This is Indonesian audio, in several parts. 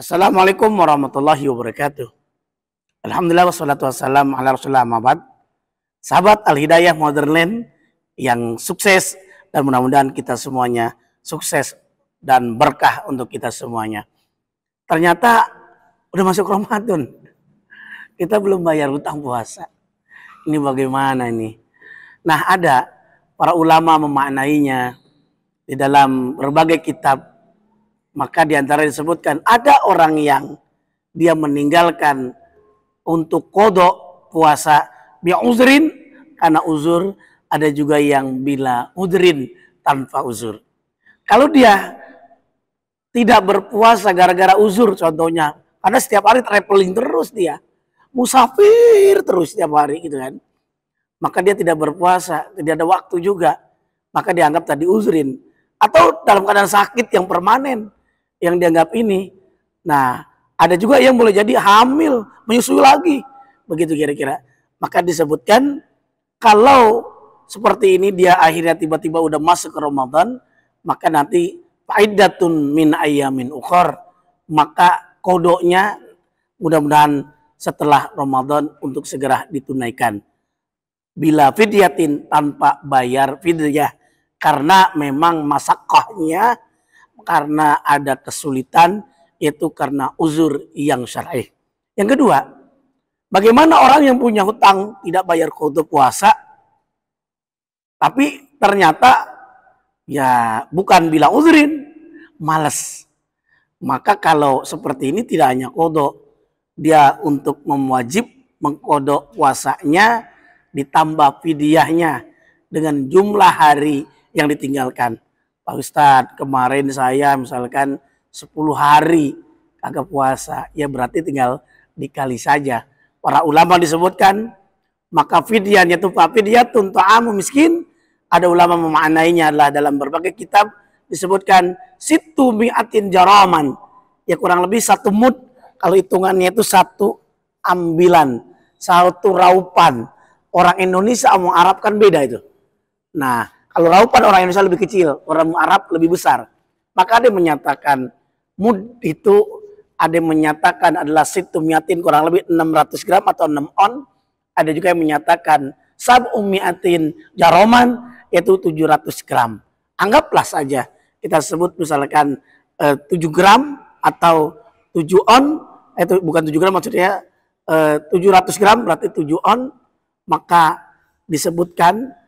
Assalamualaikum warahmatullahi wabarakatuh. Alhamdulillah wassalatu wassalamu ala rasulillah ma'bad. Sahabat Al-Hidayah Modernland yang sukses, dan mudah-mudahan kita semuanya sukses dan berkah untuk kita semuanya. Ternyata udah masuk Ramadan, kita belum bayar hutang puasa. Ini bagaimana ini? Nah, ada para ulama memaknainya di dalam berbagai kitab. Maka diantara disebutkan ada orang yang dia meninggalkan untuk kodok puasa bi'uzrin karena uzur, ada juga yang bila udrin tanpa uzur. Kalau dia tidak berpuasa gara-gara uzur contohnya, karena setiap hari traveling terus dia, musafir terus setiap hari gitu kan, maka dia tidak berpuasa, tidak ada waktu juga, maka dianggap tadi uzrin. Atau dalam keadaan sakit yang permanen yang dianggap ini. Nah, ada juga yang boleh jadi hamil, menyusui lagi. Begitu kira-kira. Maka disebutkan kalau seperti ini dia akhirnya tiba-tiba udah masuk ke Ramadan, maka nanti fa'iddatun min ayyamin ukhar. Maka kodoknya mudah-mudahan setelah Ramadan untuk segera ditunaikan. Bila fidyatin, tanpa bayar fidyah. Karena memang masakohnya, karena ada kesulitan, itu karena uzur yang syar'i. Yang kedua, bagaimana orang yang punya hutang tidak bayar qada puasa, tapi ternyata ya bukan bilang uzrin, malas. Maka kalau seperti ini tidak hanya qada, dia untuk mewajib mengqada puasanya ditambah fidyahnya dengan jumlah hari yang ditinggalkan. Pak Ustadz, kemarin saya misalkan 10 hari kagak puasa, ya berarti tinggal dikali saja. Para ulama disebutkan, maka fidyahnya itu fidyatun ta'amu miskin. Ada ulama memaknainya adalah dalam berbagai kitab disebutkan situ mi'atin jaraman. Ya kurang lebih 1 mud, kalau hitungannya itu 1 ambilan, 1 raupan. Orang Indonesia sama Arab kan beda itu. Nah, kalau raupan orang Indonesia lebih kecil, orang Arab lebih besar. Maka ada yang menyatakan mud itu, ada yang menyatakan adalah situ miatin kurang lebih 600 gram atau 6 on. Ada juga yang menyatakan sab'umiatin jaroman yaitu 700 gram. Anggaplah saja kita sebut misalkan 7 gram atau 7 on, itu bukan 7 gram maksudnya 700 gram berarti 7 on, maka disebutkan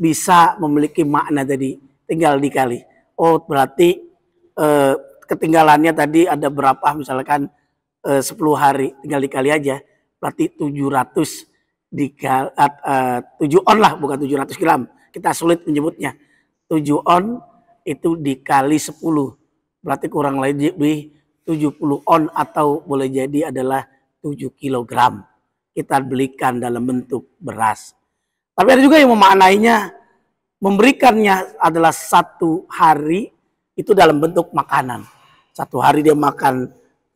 bisa memiliki makna tadi, tinggal dikali. Oh berarti ketinggalannya tadi ada berapa, misalkan 10 hari, tinggal dikali aja. Berarti 700 dikali 7 on lah, bukan 700 gram. Kita sulit menyebutnya. 7 on itu dikali 10. Berarti kurang lebih 70 on atau boleh jadi adalah 7 kilogram. Kita belikan dalam bentuk beras. Tapi ada juga yang memaknainya, memberikannya adalah 1 hari itu dalam bentuk makanan. 1 hari dia makan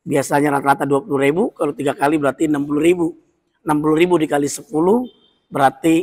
biasanya rata-rata 20.000, kalau 3 kali berarti 60.000. 60.000 dikali 10 berarti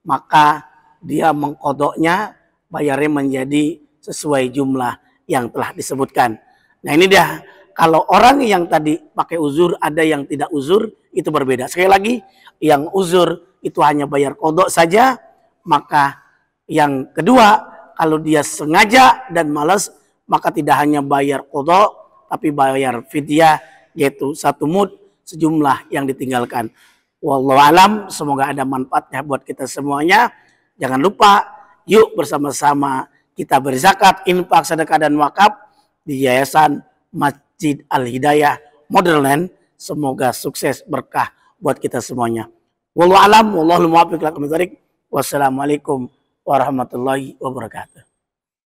maka dia mengkodoknya, bayarnya menjadi sesuai jumlah yang telah disebutkan. Nah ini dia, kalau orang yang tadi pakai uzur, ada yang tidak uzur, itu berbeda. Sekali lagi, yang uzur itu hanya bayar kodok saja. Maka yang kedua, kalau dia sengaja dan malas, maka tidak hanya bayar kodok, tapi bayar fidyah, yaitu 1 mud, sejumlah yang ditinggalkan. Wallahu alam, semoga ada manfaatnya buat kita semuanya. Jangan lupa, yuk bersama-sama kita berzakat, infak, sedekah, dan wakaf di Yayasan Masjid Al-Hidayah Modernland. Semoga sukses, berkah buat kita semuanya. Wallahu alam, wallahul muwaffiq ila aqwamit thoriq. Wassalamualaikum warahmatullahi wabarakatuh.